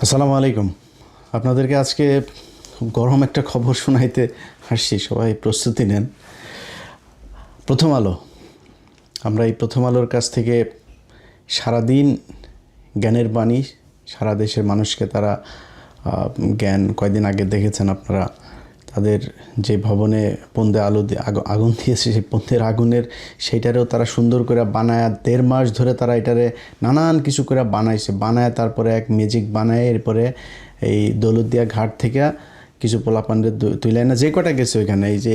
আসসালামু আলাইকুম। আপনাদেরকে আজকে খুব গরম একটা খবর শোনাইতে আসছি, সবাই প্রস্তুতি নেন। প্রথম আলো, আমরা এই প্রথম আলোর কাছ থেকে সারাদিন জ্ঞানের বাণী, সারা দেশের মানুষকে তারা জ্ঞান, কয়দিন আগে দেখেছেন আপনারা তাদের যে ভবনে পন্দে আলো দিয়ে আগুন দিয়েছে, সেই পন্দের আগুনের সেইটারেও তারা সুন্দর করে বানায় 1.5 মাস ধরে তারা এটারে নানান কিছু করে বানায় তারপরে এক ম্যাজিক বানায়। এরপরে এই দৌলতদিয়া ঘাট থেকে কিছু পোলাপানদের তুইলাই না, যে কটা গেছে ওইখানে, এই যে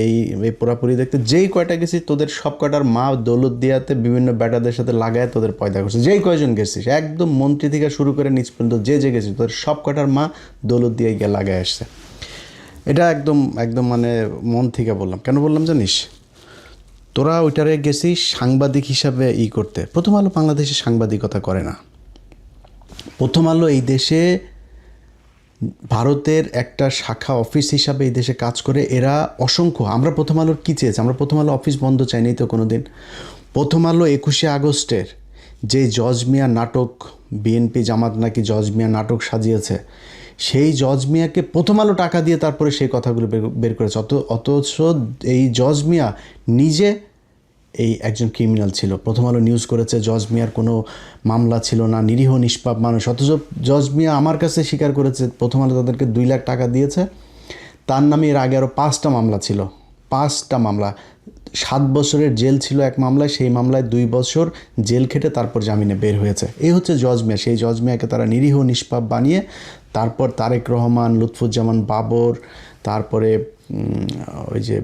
এই পোড়াপুরি দেখতে যেই কয়টা গেছি, তোদের সব কটার মা দৌলতদিয়াতে বিভিন্ন ব্যাটাদের সাথে লাগায় তোদের পয়দা করছে। যেই কয়জন গেছিস, একদম মন্ত্রী থেকে শুরু করে নিচ পর্যন্ত যে গেছিস, তোদের সব কটার মা দৌলতদিয়ায় গিয়ে লাগায় আসছে। এটা একদম একদম মানে মন থেকে বললাম। কেন বললাম জানিস? তোরা ওইটারে গেছিস সাংবাদিক হিসাবে করতে। প্রথম আলো বাংলাদেশে সাংবাদিকতা করে না। প্রথম আলো এই দেশে ভারতের একটা শাখা অফিস হিসাবে এই দেশে কাজ করে। এরা অসংখ্য, আমরা প্রথম আলোর কী চেয়েছি? আমরা প্রথম আলো অফিস বন্ধ চাইনি তো কোনো দিন। প্রথম আলো 21শে আগস্টের যে জজ মিয়া নাটক, বিএনপি জামাত নাকি জজ মিয়া নাটক সাজিয়েছে, সেই জজ মিয়াকে প্রথম আলো টাকা দিয়ে তারপরে সেই কথাগুলো বের করেছে। অথচ এই জজ মিয়া নিজে এই একজন ক্রিমিনাল ছিল। প্রথম আলো নিউজ করেছে জজ মিয়ার কোনো মামলা ছিল না, নিরীহ নিষ্পাপ মানুষ। অথচ জজ মিয়া আমার কাছে স্বীকার করেছে প্রথম আলো তাদেরকে 2 লাখ টাকা দিয়েছে। তার নামে এর আগে আরও 5টা মামলা ছিল, 5টা মামলা। 7 বছরের জেল ছিল এক মামলায়, সেই মামলায় 2 বছর জেল খেটে তারপর জামিনে বের হয়েছে। এই হচ্ছে জজ মিয়া। সেই জজ মিয়াকে তারা নিরীহ নিষ্পাপ বানিয়ে তারপর তারেক রহমান, লুৎফুজ্জামান বাবর, তারপরে ওই যে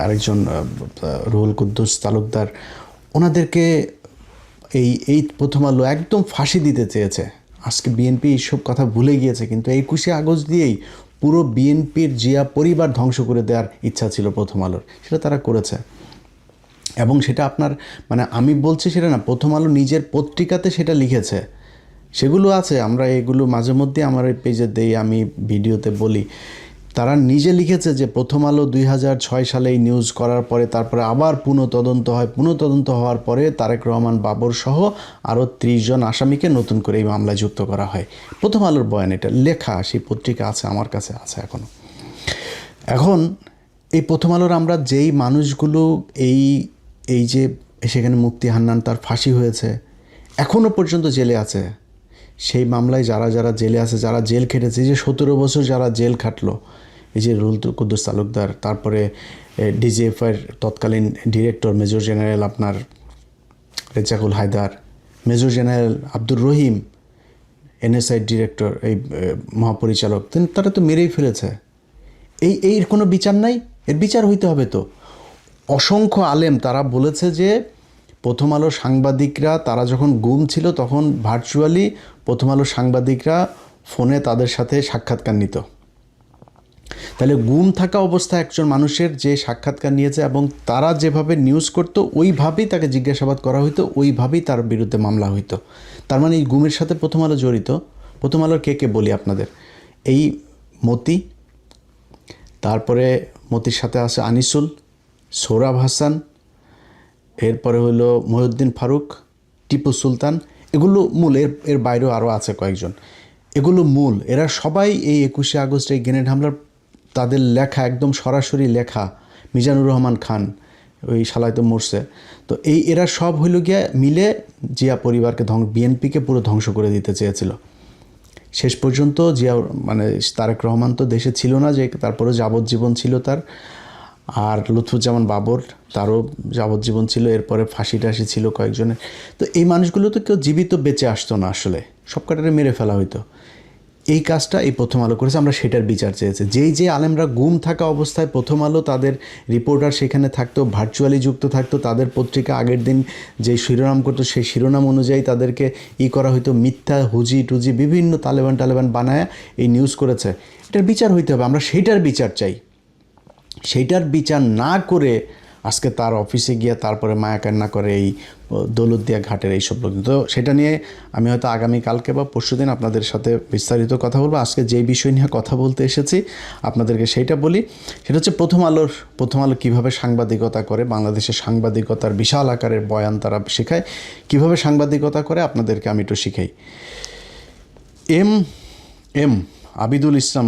আরেকজন রুহুল কুদ্দুস তালুকদার, ওনাদেরকে এই প্রথম আলো একদম ফাঁসি দিতে চেয়েছে। আজকে বিএনপি এইসব কথা ভুলে গিয়েছে, কিন্তু 21শে আগস্ট দিয়েই পুরো বিএনপির জিয়া পরিবার ধ্বংস করে দেওয়ার ইচ্ছা ছিল প্রথম আলোর। সেটা তারা করেছে। এবং সেটা আপনার মানে আমি বলছি সেটা না, প্রথম আলো নিজের পত্রিকাতে সেটা লিখেছে, সেগুলো আছে। আমরা এগুলো মাঝে মধ্যে আমার এই পেজে দেই, আমি ভিডিওতে বলি। তারা নিজে লিখেছে যে প্রথম আলো 2006 সালে এই নিউজ করার পরে তারপরে আবার পুনঃতদন্ত হয়। পুনঃতদন্ত হওয়ার পরে তারেক রহমান বাবর সহ আরও 30 জন আসামিকে নতুন করে এই মামলায় যুক্ত করা হয়। প্রথম আলোর বয়ান, এটা লেখা, সেই পত্রিকা আছে, আমার কাছে আছে এখনও। এখন এই প্রথম আলোর আমরা যেই মানুষগুলো এই যে সেখানে মুফতি হান্নান, তার ফাঁসি হয়েছে, এখনও পর্যন্ত জেলে আছে। সেই মামলায় যারা যারা জেলে আছে, যারা জেল খেটেছে, যে 17 বছর যারা জেল খাটলো, এই যে রুহুল কুদ্দুস তালুকদার, তারপরে ডিজিএফআইয়ের তৎকালীন ডিরেক্টর মেজর জেনারেল আপনার Rezaqul Haider, major general Abdur Rahim, NSI director, এই মহাপরিচালক, তারা তো মেরেই ফেলেছে। এর কোনো বিচার নাই? এর বিচার হইতে হবে তো। অসংখ্য আলেম তারা বলেছে যে প্রথম আলো সাংবাদিকরা তারা যখন গুম ছিল তখন ভার্চুয়ালি প্রথম আলো সাংবাদিকরা ফোনে তাদের সাথে সাক্ষাৎকার নিত। তাহলে গুম থাকা অবস্থায় একজন মানুষের যে সাক্ষাৎকার নিয়েছে এবং তারা যেভাবে নিউজ করতো ওইভাবেই তাকে জিজ্ঞাসাবাদ করা হইতো, ওইভাবেই তার বিরুদ্ধে মামলা হইতো। তার মানে এই গুমের সাথে প্রথম আলো জড়িত। প্রথম আলোর কে বলি আপনাদের, এই মতি, তারপরে মতির সাথে আছে আনিসুল, সোহরাব হাসান, এরপরে হলো মহিউদ্দিন ফারুক, টিপু সুলতান, এগুলো মূল। এর বাইরেও আরও আছে কয়েকজন, এগুলো মূল। এরা সবাই এই 21শে আগস্ট এই গ্রেনেড হামলার, তাদের লেখা একদম সরাসরি লেখা। মিজানুর রহমান খান, ওই শালায় তো মরছে। তো এরা সব হইল গিয়া মিলে জিয়া পরিবারকে বিএনপিকে পুরো ধ্বংস করে দিতে চেয়েছিল। শেষ পর্যন্ত জিয়া মানে তারেক রহমান তো দেশে ছিল না, যে তারপরে যাবজ্জীবন ছিল তার। আর লুৎফুজ্জামান বাবর, তারও যাবজ্জীবন ছিল। এরপরে ফাঁসি টাসি ছিল কয়েকজনের। তো এই মানুষগুলো তো কেউ জীবিত বেঁচে আসতো না, আসলে সব কটারে মেরে ফেলা হইতো। এই কাজটা এই প্রথম আলো করেছে, আমরা সেটার বিচার চেয়েছি। যে আলেমরা গুম থাকা অবস্থায় প্রথম আলো তাদের রিপোর্টার সেখানে থাকতো, ভার্চুয়ালি যুক্ত থাকতো, তাদের পত্রিকা আগের দিন যে শিরোনাম করতো সেই শিরোনাম অনুযায়ী তাদেরকে করা হইতো, মিথ্যা হুজি টুজি বিভিন্ন তালেবান বানায় এই নিউজ করেছে। এটার বিচার হইতে হবে, আমরা সেইটার বিচার চাই। সেইটার বিচার না করে আজকে তার অফিসে গিয়ে তারপরে মায়া কান্না করে এই দৌলতদিয়া ঘাটের এইসব লোক। তো সেটা নিয়ে আমি হয়তো আগামীকালকে বা পরশুদিন আপনাদের সাথে বিস্তারিত কথা বলবো। আজকে যেই বিষয় নিয়ে কথা বলতে এসেছি আপনাদেরকে সেইটা বলি। সেটা হচ্ছে প্রথম আলো কীভাবে সাংবাদিকতা করে, বাংলাদেশের সাংবাদিকতার বিশাল আকারের বয়ান তারা শেখায়। কীভাবে সাংবাদিকতা করে আপনাদেরকে আমি একটু শিখাই। এম আবিদুল ইসলাম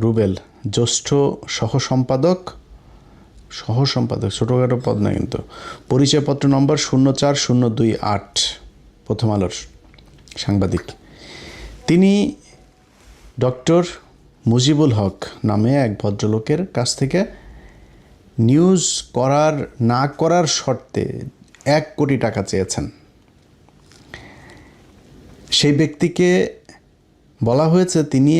রুবেল, জ্যেষ্ঠ সহ সম্পাদক ছোটোখাটো পদ না কিন্তু, পরিচয়পত্র নম্বর 04028, প্রথম আলোর সাংবাদিক। তিনি ডক্টর মুজিবুল হক নামে এক ভদ্রলোকের কাছ থেকে নিউজ না করার শর্তে 1 কোটি টাকা চেয়েছেন। সেই ব্যক্তিকে বলা হয়েছে তিনি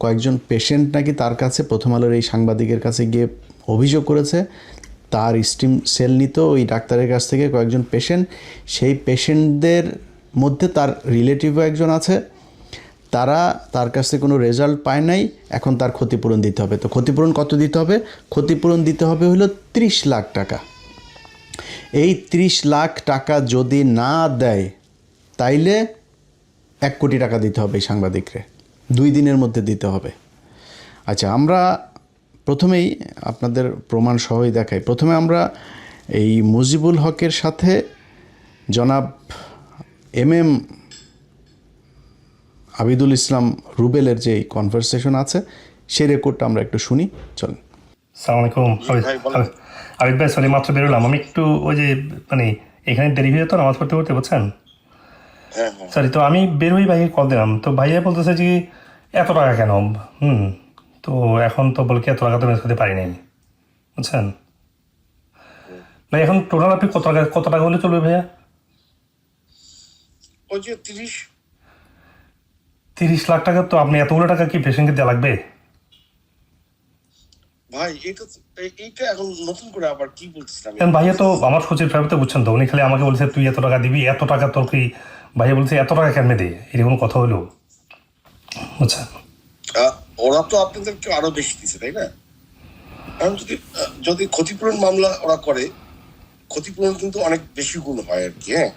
কয়েকজন পেশেন্ট নাকি তার কাছে, প্রথম আলোর এই সাংবাদিকের কাছে গিয়ে অভিযোগ করেছে তার স্টিম সেল নিত ওই ডাক্তারের কাছ থেকে কয়েকজন পেশেন্ট, সেই পেশেন্টদের মধ্যে তার রিলেটিভও একজন আছে, তারা তার কাছ থেকে কোনো রেজাল্ট পায় নাই, এখন তার ক্ষতিপূরণ দিতে হবে। তো ক্ষতিপূরণ কত দিতে হবে? ক্ষতিপূরণ দিতে হবে হলো 30 লাখ টাকা। এই 30 লাখ টাকা যদি না দেয় তাইলে 1 কোটি টাকা দিতে হবে এই সাংবাদিকরে, 2 দিনের মধ্যে দিতে হবে। আচ্ছা, আমরা প্রথমেই আপনাদের প্রমাণ সহই দেখাই। প্রথমে আমরা এই মুজিবুল হকের সাথে জনাব এম আবিদুল ইসলাম রুবেলের যে কনভারসেশন আছে সেই রেকর্ডটা আমরা একটু শুনি, চলেন। সালাম আলাইকুম। আবিদ ভাই, সরি মাত্র বেরোলাম আমি একটু, ওই যে মানে এখানে দেরি হয়ে তো নামাজ পড়তে পড়তে, বুঝছেন? সরি, তো আমি বের হয়ে ভাইকে কল দিলাম, তো ভাইয়া বলতেছে যে এত টাকা কেন? তো এখন তো বলে কি এত টাকা তো ম্যানেজ করতে পারি নাই, বুঝছেন ভাই। এখন টোটাল আপনি কত টাকা হলে চলবে ভাইয়া? ওই যে 30 লাখ টাকা। তো আপনি এতগুলো টাকা কি পেশেন্টকে দেওয়া লাগবে? ভাই এইটা এখন নতুন করে আবার কি বলতেছিলাম? ভাইয়া তো আমার সচিব সাহেব তো, বুঝছেন তো, উনি খালি আমাকে বলছে তুই এত টাকা দিবি, এত টাকা তোর কি? ভাইয়া বলছে এত টাকা কেন দে, এরকম কথা হলো, বুঝছেন? ওরা তো আপনাদেরকে আরো বেশি দিচ্ছে, তাই না? কারণ যদি ক্ষতিপূরণ মামলা ওরা করে, ক্ষতিপূরণ কিন্তু অনেক বেশি গুণ হয় আর কি, হ্যাঁ,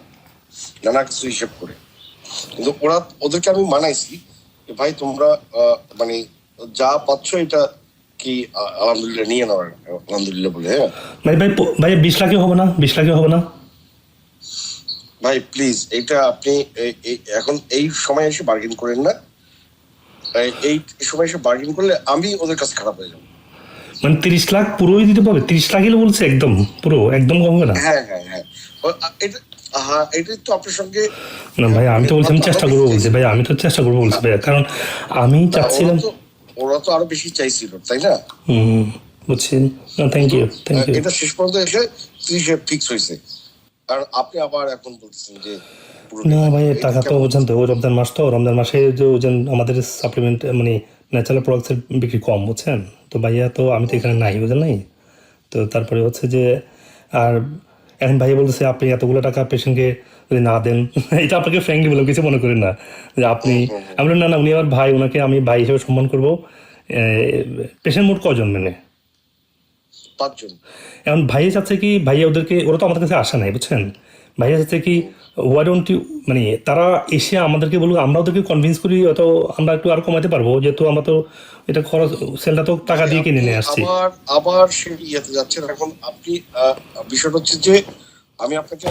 নানা কিছু হিসেব করে। কিন্তু ওদেরকে আমি মানাইছি যে ভাই তোমরা মানে যা পাচ্ছ এটা কি আলহামদুলিল্লাহ নিয়ে নেওয়ার, আলহামদুলিল্লাহ বলে। হ্যাঁ ভাই 20 লাখে হবে না? 20 লাখে হবে না ভাই? প্লিজ এটা আপনি এখন এই সময় এসে বার্গেন করেন না। এই সময় এসে বার্গেন করলে আমি ওদের কাছে খারাপ হয়ে যাবো। মানে 30 লাখ পুরোই দিতে পারবে? 30 লাখই বলছে, একদম পুরো, একদম কম হবে না? হ্যাঁ, এটা তো আপনার সঙ্গে না ভাই, আমি তো বলছি আমি চেষ্টা করবো বলছি ভাই, আমি তো চেষ্টা করবো বলছি ভাই, কারণ আমি চাচ্ছিলাম। ওরা তো আরো বেশি চাইছিল, তাই না? বুঝছি। Thank you. এটা শেষ পর্যন্ত এসে 30 ফিক্স হয়েছে, আর আপনি আবার এখন বলতেছেন যে না ভাই, টাকা তো বুঝছেন তো, রমজান মাস, তো রমজান মাসে যে আমাদের সাপ্লিমেন্ট মানে ন্যাচারাল প্রোডাক্টসের বিক্রি কম, বুঝছেন তো ভাইয়া। তো আমি তো এখানে নাই, বুঝলেন নাই তো। তারপরে হচ্ছে যে আর এখন ভাইয়া বলতেছে আপনি এতগুলো টাকা পেশেন্টকে যদি না দেন, এটা আপনাকে ফ্র্যাঙ্কলি বলে কিছু মনে করেন না যে আপনি, আমি না না, উনি আমার ভাই, ওনাকে আমি ভাই হিসেবে সম্মান করবো। পেশেন্ট মোট কজন? মানে 5 জন। এখন ভাইয়া চাচ্ছে কি, ভাইয়া ওরা তো আমাদের কাছে আসা নাই, বুঝছেন। ভাইয়া চাচ্ছে কি, ওয়াই ডোন্ট ইউ, মানে তারা এসে আমাদেরকে বলুক, আমরা ওদেরকে কনভিন্স করি, হয়তো আমরা একটু আর কমাতে পারবো, যেহেতু আমরা তো এটা খরচ, সেলটা তো টাকা দিয়ে কিনে নিয়ে আসছি। আবার সে ইয়েতে যাচ্ছেন। এখন আপনি বিষয়টা হচ্ছে যে আমি আপনাকে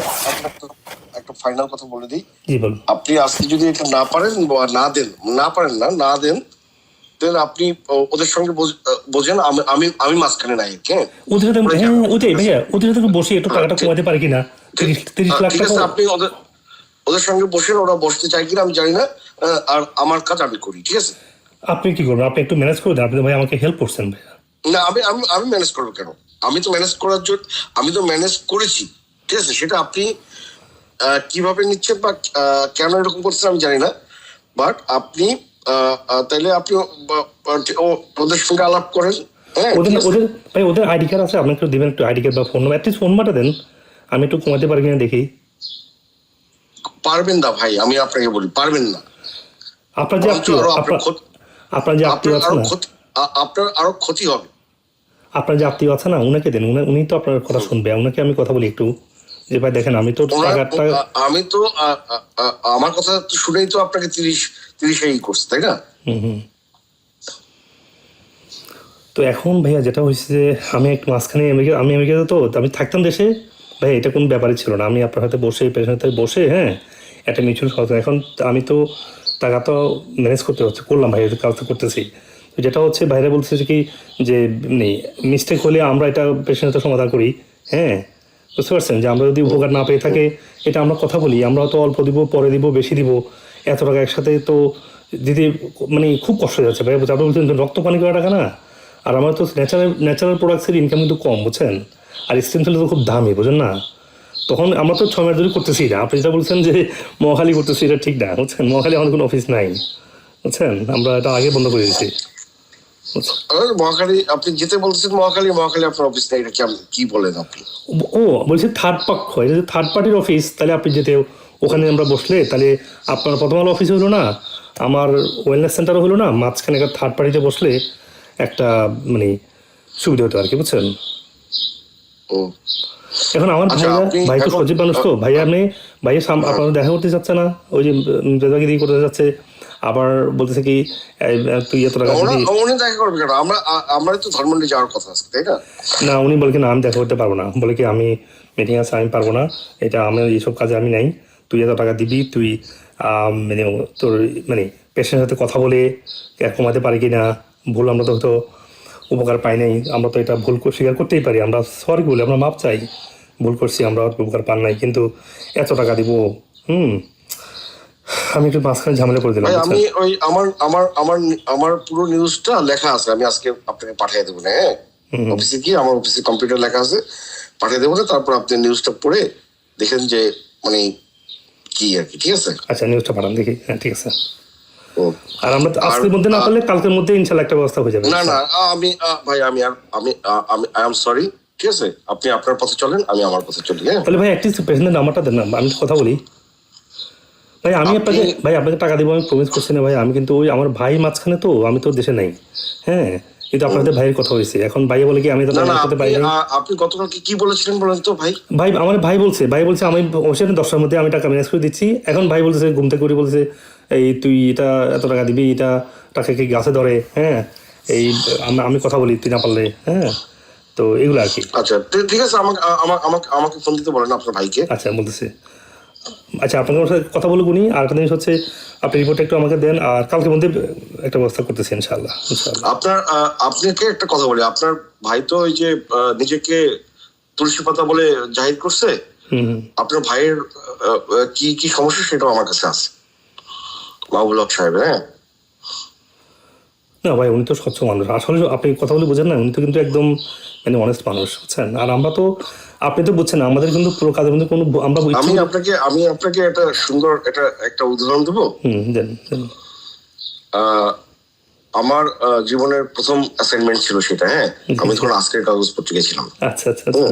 একটা ফাইনাল কথা বলে দিই। জি বলুন। আপনি আজকে যদি এটা না পারেন বা না দেন দেন আপনি ওদের সঙ্গে বোঝেন, আমি মাঝখানে নাই। ওদের সাথে ওটাই ভাইয়া, ওদের সাথে বসে একটু টাকাটা কমাতে পারি কিনা? 30 লাখ টাকা আপনি ওদের সঙ্গে বসেন, ওরা বসতে চাই কিনা আমি জানি না, আর আমার কাজ আমি করি, ঠিক আছে? আপনি কি করবেন? আপনি একটু ম্যানেজ করে দেন, আপনি ভাই আমাকে হেল্প করছেন ভাইয়া। না, আমি ম্যানেজ করবো কেন? আমি তো ম্যানেজ করার জন্য, আমি তো ম্যানেজ করেছি, ঠিক আছে? সেটা আপনি কিভাবে নিচ্ছেন বা কেন এরকম করছেন আমি জানি না, বাট আপনি তাইলে আপনি ওদের সঙ্গে আলাপ করেন। ওদের আইডি কার্ড আছে? আপনি একটু দিবেন, একটু আইডি কার্ড বা ফোন নাম্বার, অ্যাটলিস্ট ফোন নাম্বারটা দেন, আমি একটু কমাতে পারি কিনা দেখি। পারবেন না ভাই, আমি আপনাকে বলি পারবেন না। আপনার যে আত্মীয় আছে না, আপনার আরো ক্ষতি হবে। আপনার যে আত্মীয় আছে না, উনাকে দেন, উনি তো আপনার কথা শুনবে। উনাকে আমি কথা বলি একটু, যে ভাই দেখেন আমি তো আমি তো আমার কথা শুনেই তো আপনাকে 30 করছে, তাই না? তো এখন ভাইয়া যেটা হয়েছে যে আমি একটু মাঝখানে আমেরিকাতে, তো আমি থাকতাম দেশে ভাই, এটা কোনো ব্যাপারই ছিল না। আমি আপনার হাতে বসে, পেশেন্টের হাতে বসে, হ্যাঁ, একটা মিউচুয়াল সচেতন। এখন আমি তো টাকা তো ম্যানেজ করতে হচ্ছে, করলাম ভাই, কাজ তো করতেছি। তো যেটা হচ্ছে বাইরে বলছে যে কি যে মিস্টেক হলে আমরা এটা পেশেন্টের সমাধান করি, হ্যাঁ বুঝতে পারছেন, যে আমরা যদি উপকার না পেয়ে থাকে এটা আমরা কথা বলি, আমরা তো অল্প দিব, পরে দিব, বেশি দিব, এত টাকা একসাথে তো দিদি মানে খুব কষ্ট হয়ে যাচ্ছে ভাই। আপনি বলছেন রক্ত পানি করা টাকা না, আর আমার তো ন্যাচারাল প্রোডাক্টসের ইনকাম কিন্তু কম, বুঝছেন, আর স্টেম সেল তো খুব দামি, বুঝেন না। তখন আমরা তো 6 মাস ধরে করতেছি না, আপনি যেটা বলছেন যে মহাখালী করতেছি এটা ঠিক না, বুঝছেন, মহাখালী আমাদের কোনো অফিস নাই, বুঝছেন, আমরা এটা আগে বন্ধ করে দিয়েছি। মহাখালী আপনি যেতে বলছেন, মহাখালী আপনার অফিস নেই, এটা কি বলেন আপনি? ও বলছি থার্ড পক্ষ, এটা যে থার্ড পার্টির অফিস, তাহলে আপনি যেতে ওখানে আমরা বসলে তাহলে আপনার প্রথম আলো অফিস হলো না, আমার ওয়েলনেস সেন্টারও হলো না, মাঝখানে একটা থার্ড পার্টিতে বসলে একটা মানে সুবিধা হতো আর কি, বুঝছেন। ও এখন আমার আচ্ছা, ভাই তো এখন- সজীব মানুষ তো ভাই, আপনি ভাইয়ের আপনার দেখা করতে চাচ্ছে না, ওই যে রেজাগিরি করতে যাচ্ছে, আবার বলতেছে কি তুই এত টাকা দিবি। উনি দেখা করবে কেন? আমরা তো ধানমন্ডি যাওয়ার কথা আছে, তাই না? না উনি বলে কি না আমি দেখা করতে পারবো না, বলে কি আমি মিটিং আছে আমি পারবো না, এটা আমি এইসব কাজে আমি নাই, তুই এত টাকা দিবি, তুই মানে তোর মানে পেশেন্টের সাথে কথা বলে কমাতে পারি কি না, ভুল আমরা তো হয়তো উপকার পাই নাই, আমরা তো এটা ভুল স্বীকার করতেই পারি, আমরা সরি বলি, আমরা মাপ চাই, ভুল করছি, আমরা উপকার পান নাই, কিন্তু এত টাকা দিব, আমি একটু মাঝখানে ঝামেলা করে দিলাম, ভাই বুঝছেন? আমি ওই আমার পুরো নিউজটা লেখা আছে, আমি আজকে আপনাকে পাঠিয়ে দেবো না, হ্যাঁ অফিসে গিয়ে আমার অফিসে কম্পিউটার লেখা আছে, পাঠিয়ে দেবো না, তারপর আপনি নিউজটা পড়ে দেখেন যে মানে কি আর কি, ঠিক আছে? আচ্ছা নিউজটা পাঠান দেখি, হ্যাঁ ঠিক আছে। ও আর আমরা তো আজকের মধ্যে না পারলে কালকের মধ্যে ইনশাল্লাহ একটা ব্যবস্থা হয়ে যাবে। না না ভাই আমি আই এম সরি, ঠিক আছে? আপনি আপনার পথে চলেন, আমি আমার পথে চলি, হ্যাঁ? তাহলে ভাই অ্যাটলিস্ট প্রেসিডেন্ট নাম্বারটা দেন না, আমি কথা বলি। ভাই আমি আপনাকে টাকা দিব, আমি প্রমিস করছি না ভাই, আমি কিন্তু ওই আমার ভাই মাঝখানে তো, আমি তো দেশে নাই, হ্যাঁ কিন্তু আপনাদের ভাইয়ের কথা হয়েছে, এখন ভাই বলে কি আমি তো না না করতে পারি নাই। আপনি গতকালকে কি বলেছিলেন বলেন তো ভাই? ভাই আমার ভাই বলছে আমি অবশ্যই 10টার মধ্যে আমি টাকা ম্যানেজ করে দিচ্ছি, এখন ভাই বলতেছে ঘুম থেকে করে বলছে এই তুই এটা এত টাকা দিবি, এটা টাকা কি গাছে ধরে, হ্যাঁ এই আমি কথা বলি তুই না পারলে, হ্যাঁ তো এগুলো আর কি। আচ্ছা ঠিক আছে, আমাকে ফোন দিতে বলেন আপনার ভাইকে। আচ্ছা বলতেছে, আচ্ছা আপনার সাথে কথা বলবো উনি, আর একটা জিনিস হচ্ছে আপনি রিপোর্টটা একটু আমাকে দেন, আর কালকের মধ্যে একটা ব্যবস্থা করতেছি ইনশাআল্লাহ। আপনাকে একটা কথা বলি, আপনার ভাই তো ওই যে নিজেকে তুলসী পাতা বলে জাহির করছে, আপনার ভাইয়ের কি কি সমস্যা সেটাও আমার কাছে আছে, মাহবুল হক সাহেব, হ্যাঁ? না ভাই উনি তো স্বচ্ছ মানুষ, আসলে আপনি কথা বলে বোঝেন না, উনি তো কিন্তু একদম মানে অনেস্ট মানুষ, বুঝছেন, আর আমরা তো আপনি তো বুঝছেন আমাদের কিন্তু পুরো কাজের মধ্যে কোনো আমরা আমি আপনাকে একটা সুন্দর একটা উদাহরণ দেবো। দেন। আমার জীবনের প্রথম অ্যাসাইনমেন্ট ছিল সেটা, হ্যাঁ? আমি তখন আজকের কাগজ পত্রিকায় ছিলাম। আচ্ছা আচ্ছা আচ্ছা।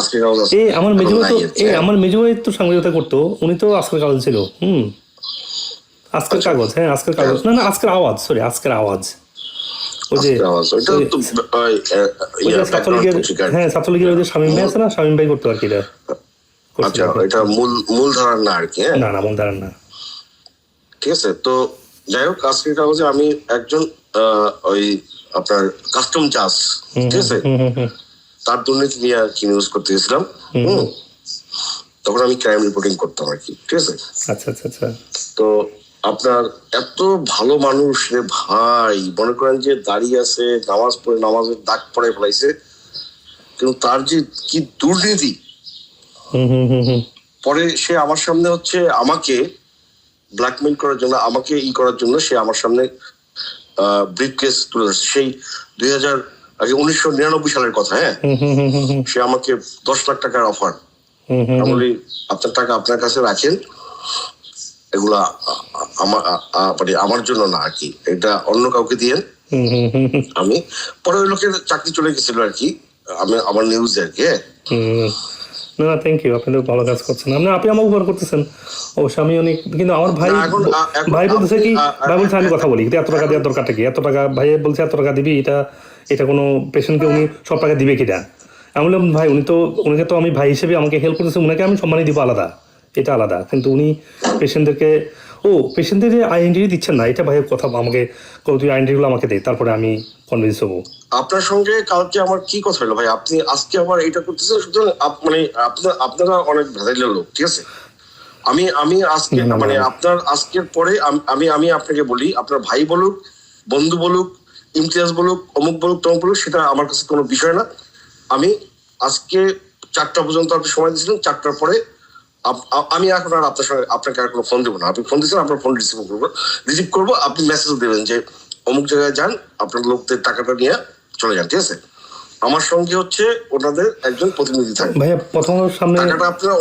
আজকের কাগজ আমার মেজো ভাই তো সাংবাদিকতা করতো, উনি তো আজকের কাগজ ছিল, আজকের কাগজ, হ্যাঁ আজকের কাগজ, না আজকের আওয়াজ, সরি আজকের আওয়াজ, ওই যে ছাত্রলীগের ওই যে শামীম ভাই আছে না, শামীম ভাই করতো আর কি, আচ্ছা এটা মূল ধারার না আর কি, না না মন ধারণ না, ঠিক আছে? তো যাই হোক, আজকের কাগজে আমি একজন ওই আপনার কাস্টম জাজ, ঠিক আছে, তার দুর্নীতি নিয়ে আর কি নিউজ করতে গেছিলাম, তখন আমি ক্রাইম রিপোর্টিং করতাম আর কি, ঠিক আছে? আচ্ছা আচ্ছা আচ্ছা। তো আপনার এত ভালো মানুষ রে ভাই, মনে করেন যে দাঁড়িয়ে আছে, নামাজ পড়ে নামাজের দাগ পড়ে ফেলাইছে, কিন্তু তার যে কি দুর্নীতি, পরে সে আমার সামনে হচ্ছে আমাকে ব্ল্যাকমেইল করার জন্য, আমাকে করার জন্য সে আমার সামনে ব্রিফকেস তুলে ধরছে, সেই 1999 সালের কথা, হ্যাঁ? সে আমাকে 10 লাখ টাকার অফার, আমি বলি আপনার টাকা আপনার কাছে রাখেন, এগুলা আমার জন্য না আর কি, এটা অন্য কাউকে দিয়েন। আমি পরে ওই লোকের চাকরি চলে গেছিল আর কি, আমার নিউজে আর কি, হ্যাঁ? না থ্যাংক ইউ, আপনি তো ভালো কাজ করছেন, আপনি আমার উপকার করতেছেন অবশ্য, আমি অনেক, কিন্তু আমার ভাই বলতেছে কি, ভাই বলছে আমি কথা বলি, এত টাকা দেওয়ার দরকারটা কি, এত টাকা ভাই বলছে এত টাকা দিবি, এটা কোনো পেশেন্টকে উনি সব টাকা দিবে কিনা, আমি বললাম ভাই উনিকে তো আমি ভাই হিসেবে আমাকে হেল্প করতেছে, উনাকে আমি সম্মানই দিব আলাদা, এটা আলাদা, কিন্তু উনি পেশেন্টদের যে আইডেন্টিটি দিচ্ছেন না, এটা ভাইয়ের কথা, আমাকে তুই আইডেন্টিটিগুলো আমাকে দে, তারপরে আমি কনভিন্স হবো। আপনার সঙ্গে কালকে আমার কি কথা হলো ভাই, আপনি আজকে আবার এটা করতেছেন, সুতরাং মানে আপনারা অনেক ভেজাইলের লোক, ঠিক আছে? আমি আজকে না, না, মানে না। আপনার আজকের পরে আমি আপনাকে বলি, আপনার ভাই বলুক, বন্ধু বলুক, ইমতিয়াজ বলুক, অমুক বলুক, তমুক বলুক, সেটা আমার কাছে কোনো বিষয় না। আমি আজকে 4টা পর্যন্ত আপনি সময় দিয়েছিলেন, 4টার পরে আমি এখন আর আপনার সঙ্গে আপনাকে আর কোনো ফোন দেবো না। আপনি ফোন দিয়েছেন, আপনার ফোন রিসিভ করবো। আপনি মেসেজ দেবেন যে অমুক জায়গায় যান, আপনার লোকদের টাকাটা নিয়ে চলে যান, ঠিক আছে? আমার সঙ্গে হচ্ছে ওনাদের একজন প্রতিনিধি থাকবে। ভাইয়া প্রথম আলোর সামনে টাকাটা আপনারা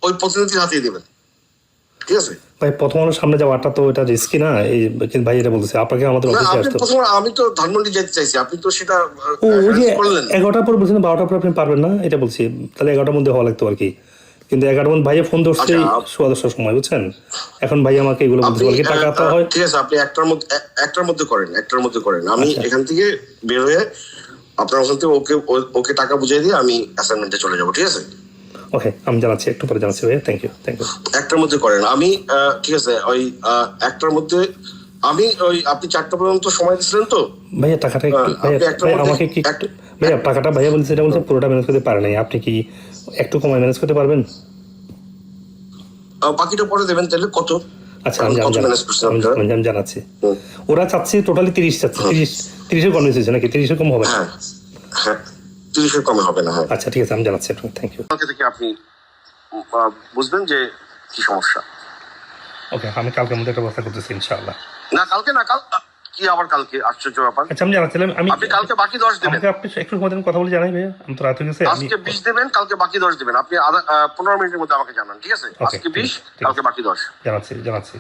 ওই প্রতিনিধির হাতিয়ে দেবেন, ঠিক আছে? ভাই প্রথম আলোর সামনে যাওয়াটা তো এটা রিস্কি না? এই কিন্তু ভাই এটা বলতেছে আপনাকে আমাদের না, অফিসে আপনি আসতে হবে। প্রথমে আমি তো ধানমন্ডি যেতে চাইছি, আপনি তো সেটা ওই যে করলেন না। 11টার পর বলছেন 12টার পর আপনি পারবেন না, এটা বলছি। তাহলে 11টার মধ্যে হওয়া লাগতো আর কি। কিন্তু 11টার মধ্যে ভাইয়া ফোন ধরছে আচ্ছা, 10:15 সময়, বুঝছেন? এখন ভাই আমাকে এগুলো বলতে আপনি বলে কি টাকা তো হয়। ঠিক আছে, আপনি একটার মধ্যে করেন। আমি আচ্ছা। এখান থেকে বের হয়ে আপনার ওখান থেকে ওকে টাকা বুঝিয়ে দিয়ে আমি অ্যাসাইনমেন্টে চলে যাবো, ঠিক আছে? ওকে, আমি জানাচ্ছি, একটু পরে জানাচ্ছি ভাইয়া। Thank you. একটার মধ্যে করেন। আমি ঠিক আছে, ওই একটার মধ্যে আমি ওই আপনি 4টা পর্যন্ত সময় দিচ্ছিলেন তো। ভাইয়া টাকাটা একটু ভাইয়া আপনি একটার ভাইয়া মধ্যে আমাকে কি একটু ভাইয়া টাকাটা ভাইয়া বলছে এটা বলছে পুরোটা ম্যানেজ করতে পারে নাই, আপনি কি একটু কমায় ম্যানেজ করতে পারবেন? বাকিটা পরে দেবেন তাহলে। কত আচ্ছা, আমি কত ম্যানেজ করছেন আপনারা? আমি জানাচ্ছি। হুম। ওরা চাচ্ছে টোটালি 30 চাচ্ছে। 30-এর কনভিন্স হয়েছে নাকি? 30-এর কম হবে? হ্যাঁ হ্যাঁ, 30-এর কমে হবে না। হ্যাঁ, আচ্ছা ঠিক আছে, আমি জানাচ্ছি একটু। Thank you. কালকে থেকে আপনি বুঝবেন যে কি সমস্যা। ওকে, আমি কালকের মধ্যে একটা ব্যবস্থা করতেছি ইনশাআল্লাহ। না কালকে না, কি আবার কালকে? আশ্চর্য ব্যাপার। আচ্ছা, আমি জানাচ্ছিলাম আপনি কালকে বাকি 10 দেবেন। আমাকে আপনি একটু সময় দেন, কথা বলে জানাই ভাইয়া। আমি তো রাত হয়ে গেছে। আমি আজকে 20 দেবেন, কালকে বাকি 10 দেবেন। আপনি 15 মিনিটের মধ্যে আমাকে জানান, ঠিক আছে? Okay, আজকে 20, ঠিক আছে। কালকে বাকি 10। জানাচ্ছি।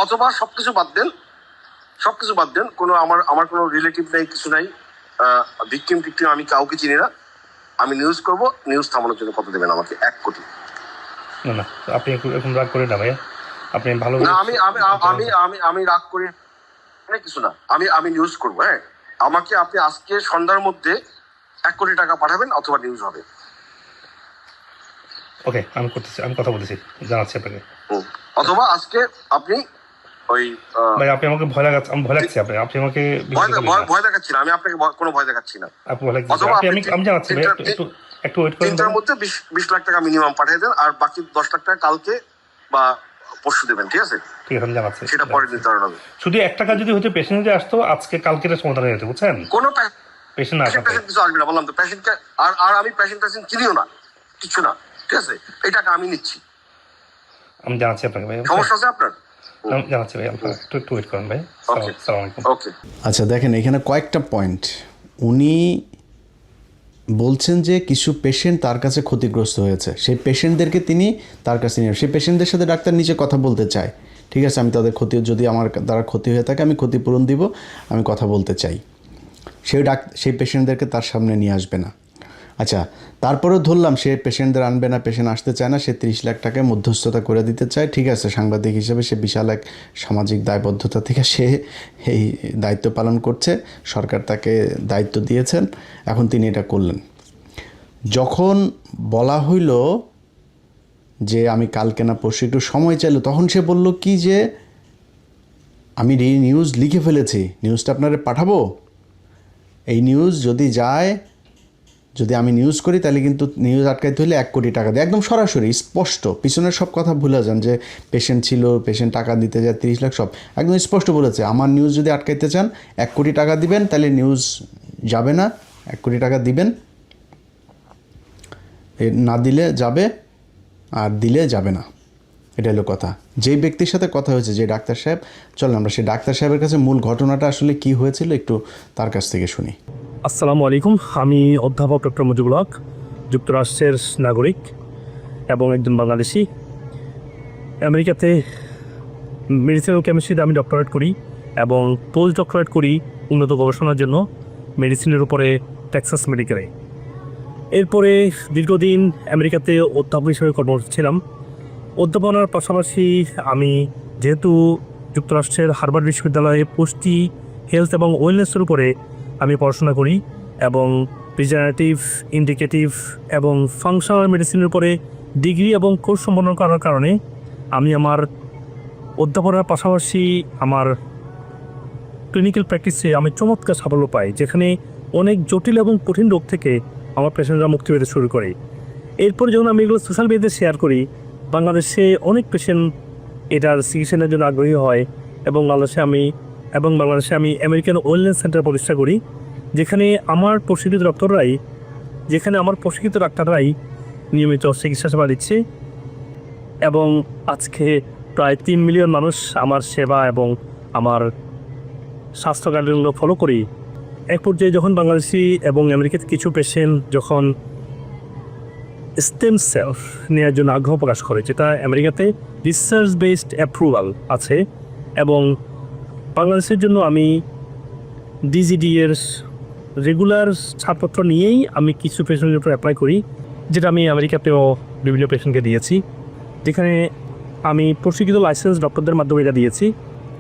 অথবা সবকিছু বাদ দেন। কোনো আমার কোনো রিলেটিভ নাই, কিছু নাই, ভিকটিম আমি কাউকে চিনি না। আমি নিউজ করব, নিউজ থামানোর জন্য কত দেবেন আমাকে? 1 কোটি। না, আপনি এখন রাগ করে না ভাইয়া। আপনি ভালো না, আমি রাগ করি না, কিছু না। আমি নিউজ করব। হ্যাঁ, আমাকে আপনি আজকে সন্ধ্যার মধ্যে 1 কোটি টাকা পাঠাবেন, অথবা নিউজ হবে। ওকে, আমি করতেছি, আমি কথা বলতেছি, জানাচ্ছি আপনাকে। অথবা আজকে আপনি ওই ভাই আপনি আমাকে ভয় লাগাচ্ছেন, আমি ভয় লাগছে। আপনি আমাকে ভয় দেখাচ্ছি না, আমি আপনাকে কোনো ভয় দেখাচ্ছি না। আপনি ভয় লাগছে। অথবা আমি জানাচ্ছি ভাই, একটু ওয়েট করেন। 3টার মধ্যে 20 লাখ টাকা মিনিমাম পাঠিয়ে দেন, আর বাকি 10 লাখ টাকা কালকে বা পরশু দেবেন, ঠিক আছে? ঠিক আছে, আমি জানাচ্ছি। সেটা পরে নির্ধারণ হবে। শুধু 1 টাকা যদি হচ্ছে পেশেন্ট যে আসতো, আজকে কালকের সমাধান হয়ে যেত, বুঝছেন? কোনো পেশেন্ট না পেশেন্ট কিছু আসবে না, বললাম তো। পেশেন্টকে আর আমি পেশেন্ট চিনিও না, কিছু না, ঠিক আছে? এই টাকা আমি নিচ্ছি। আমি জানাচ্ছি আপনাকে ভাই। সমস্যা আছে আপনার? আমি জানাচ্ছি ভাই, একটু ওয়েট করেন ভাই। ওকে, আসসালামু আলাইকুম। ওকে। আচ্ছা দেখেন, এখানে কয়েকটা পয়েন্ট। উনি বলছেন যে কিছু পেশেন্ট তার কাছে ক্ষতিগ্রস্ত হয়েছে, সেই পেশেন্টদেরকে তিনি তার কাছে নিয়ে, সেই পেশেন্টদের সাথে ডাক্তার নিচে কথা বলতে চায়। ঠিক আছে, আমি তাদের ক্ষতি, যদি আমার দ্বারা ক্ষতি হয়ে থাকে আমি ক্ষতিপূরণ দিব, আমি কথা বলতে চাই। সেই পেশেন্টদেরকে তার সামনে নিয়ে আসবে না। আচ্ছা, তারপরেও ধরলাম সে পেশেন্টদের আনবে না, পেশেন্ট আসতে চায় না, সে 30 লাখ টাকায় মধ্যস্থতা করে দিতে চায়। ঠিক আছে, সাংবাদিক হিসেবে সে বিশাল এক সামাজিক দায়বদ্ধতা থেকে সে এই দায়িত্ব পালন করছে, সরকার তাকে দায়িত্ব দিয়েছেন, এখন তিনি এটা করলেন। যখন বলা হইল যে আমি কালকে না পরশু একটু সময় চাইলো, তখন সে বলল কি যে আমি নিউজ লিখে ফেলেছি, নিউজটা আপনারা পাঠাবো। এই নিউজ যদি যায়, যদি আমি নিউজ করি, তাহলে কিন্তু নিউজ আটকাইতে হলে 1 কোটি টাকা দেয়। একদম সরাসরি স্পষ্ট, পিছনের সব কথা ভুলে যান যে পেশেন্ট ছিল, পেশেন্ট টাকা দিতে যায় 30 লাখ, সব একদম স্পষ্ট বলেছে। আমার নিউজ যদি আটকাইতে চান 1 কোটি টাকা দিবেন, তাহলে নিউজ যাবে না। 1 কোটি টাকা দিবেন, না দিলে যাবে, আর দিলে যাবে না। এটা হলো কথা। যেই ব্যক্তির সাথে কথা হয়েছে, যে ডাক্তার সাহেব, চলেন আমরা সেই ডাক্তার সাহেবের কাছে মূল ঘটনাটা আসলে কি হয়েছিল একটু তার কাছ থেকে শুনি। আসসালামু আলাইকুম। আমি অধ্যাপক ডক্টর মুজিবুল হক, যুক্তরাষ্ট্রের নাগরিক এবং একজন বাংলাদেশি। আমেরিকাতে মেডিসিনাল কেমিস্ট্রিতে আমি ডক্টরেট করি এবং পোস্ট ডক্টরেট করি উন্নত গবেষণার জন্য মেডিসিনের উপরে টেক্সাস মেডিকেলে। এরপরে দীর্ঘদিন আমেরিকাতে অধ্যাপক হিসেবে কর্মরত ছিলাম। অধ্যাপনার পাশাপাশি আমি যেহেতু যুক্তরাষ্ট্রের হার্ভার্ড বিশ্ববিদ্যালয়ে পুষ্টি, হেলথ এবং ওয়েলনেসের উপরে আমি পড়াশোনা করি এবং রিজেনারেটিভ, ইন্ডিকেটিভ এবং ফাংশনাল মেডিসিনের উপরে ডিগ্রি এবং কোর্স সম্পন্ন করার কারণে আমি আমার অধ্যাপনার পাশাপাশি আমার ক্লিনিক্যাল প্র্যাকটিসে আমি চমৎকার সাফল্য পাই, যেখানে অনেক জটিল এবং কঠিন রোগ থেকে আমার পেশেন্টরা মুক্তি পেতে শুরু করে। এরপর যখন আমি এগুলো সোশ্যাল মিডিয়াতে শেয়ার করি, বাংলাদেশে অনেক পেশেন্ট এটার চিকিৎসার জন্য আগ্রহী হয় এবং বাংলাদেশে আমি আমেরিকান ওয়েলনেস সেন্টার প্রতিষ্ঠা করি, যেখানে আমার প্রশিক্ষিত ডাক্তাররাই নিয়মিত চিকিৎসা সেবা দিচ্ছে এবং আজকে প্রায় 3 মিলিয়ন মানুষ আমার সেবা এবং আমার স্বাস্থ্য গাইডলাইনগুলো ফলো করি। এক পর্যায়ে যখন বাংলাদেশি এবং আমেরিকাতে কিছু পেশেন্ট যখন স্টেম সেল নেওয়ার জন্য আগ্রহ প্রকাশ করে, যেটা আমেরিকাতে রিসার্চ বেসড অ্যাপ্রুভাল আছে, এবং বাংলাদেশের জন্য আমি ডিজিডি এর রেগুলার ছাড়পত্র নিয়েই আমি কিছু পেশেন্টের উপর অ্যাপ্লাই করি, যেটা আমি আমেরিকাতেও বিভিন্ন পেশেন্টকে দিয়েছি, যেখানে আমি প্রশিক্ষিত লাইসেন্স ডক্টরদের মাধ্যমে এটা দিয়েছি।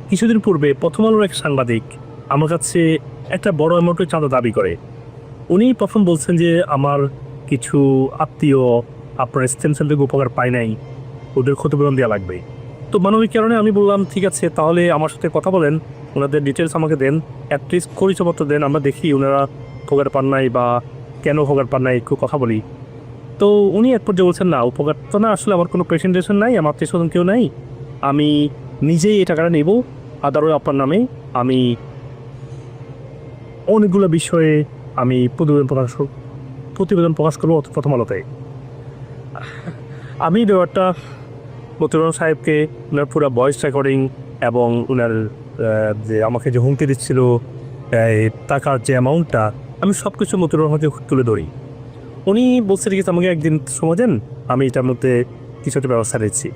কিছুদিন পূর্বে প্রথম আলোর এক সাংবাদিক আমার কাছে একটা বড় অ্যামাউন্টের চাঁদা দাবি করে। উনি প্রথম বলছেন যে আমার কিছু আত্মীয় আপনার স্টেম সেল থেকে উপকার পায় নাই, ওদের ক্ষতিপূরণ দেওয়া লাগবে। তো মানবিক কারণে আমি বললাম ঠিক আছে, তাহলে আমার সাথে কথা বলেন, ওনাদের ডিটেলস আমাকে দেন, অ্যাটলিস্ট পরিচয়পত্র দেন, আমরা দেখি ওনারা উপকার পান নাই বা কেন উপকার পান নাই, একটু কথা বলি। তো উনি এক পর্যায়ে বলছেন না, উপকার তো না, আসলে আমার কোনো প্রেজেন্টেশন নাই, আমার আত্মীয় কেউ নাই, আমি নিজেই এই টাকাটা নেব, আদারও আপনার নামে আমি অনেকগুলো বিষয়ে আমি প্রতিবেদন প্রকাশ করবো প্রথম আলোতে। আমি ব্যাপারটা মতিউর সাহেবকে, ওনার পুরো ভয়েস রেকর্ডিং এবং ওনার যে আমাকে যে হুমকি দিচ্ছিল টাকার যে অ্যামাউন্টটা, আমি সব কিছু মতিউর রহমানকে তুলে ধরি। উনি বলছে ঠিক আছে, আমাকে একদিন সময় দেন, আমি এটার মধ্যে কিছু একটা ব্যবস্থা নিচ্ছি।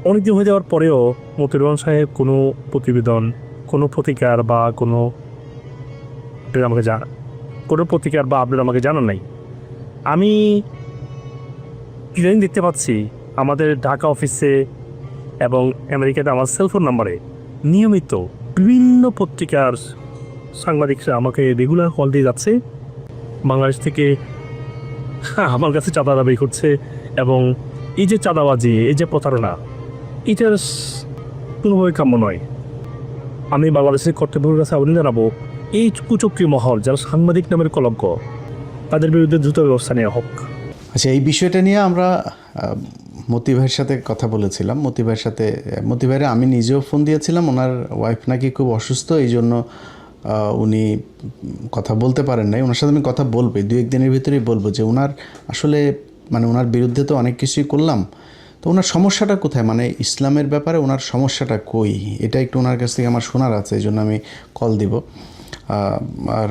অনেকদিন হয়ে যাওয়ার পরেও মতিউর রহমান সাহেব কোনো প্রতিবেদন, কোনো প্রতিকার বা কোনো আপডেট আমাকে জানান নাই। আমি ইদানিং দেখতে পাচ্ছি আমাদের ঢাকা অফিসে এবং আমেরিকাতে আমার সেলফোন নাম্বারে নিয়মিত বিভিন্ন পত্রিকার সাংবাদিকরা আমাকে রেগুলার কল দিয়ে যাচ্ছে, বাংলাদেশ থেকে আমার কাছে চাঁদা দাবি করছে, এবং এই যে চাঁদাবাজি, এই যে প্রতারণা, এটা কোনোভাবে কাম্য নয়। আমি বাংলাদেশের কর্তৃপক্ষের কাছে আবেদন জানাবো, এই কুচক্রী মহল যারা সাংবাদিক নামের কলঙ্ক, তাদের বিরুদ্ধে দ্রুত ব্যবস্থা নেওয়া হোক। আচ্ছা, এই বিষয়টা নিয়ে আমরা মতি ভাইয়ের সাথে কথা বলেছিলাম। মতি ভাইয়ের আমি নিজেও ফোন দিয়েছিলাম। ওনার ওয়াইফ নাকি খুব অসুস্থ, এই জন্য উনি কথা বলতে পারেন নাই। ওনার সাথে আমি কথা বলবো, 2-1 দিনের ভিতরেই বলবো যে ওনার আসলে ওনার বিরুদ্ধে তো অনেক কিছুই করলাম, তো ওনার সমস্যাটা কোথায়, ইসলামের ব্যাপারে ওনার সমস্যাটা কই, এটা একটু ওনার কাছ থেকে আমার শোনার আছে, এই জন্য আমি কল দিব। আর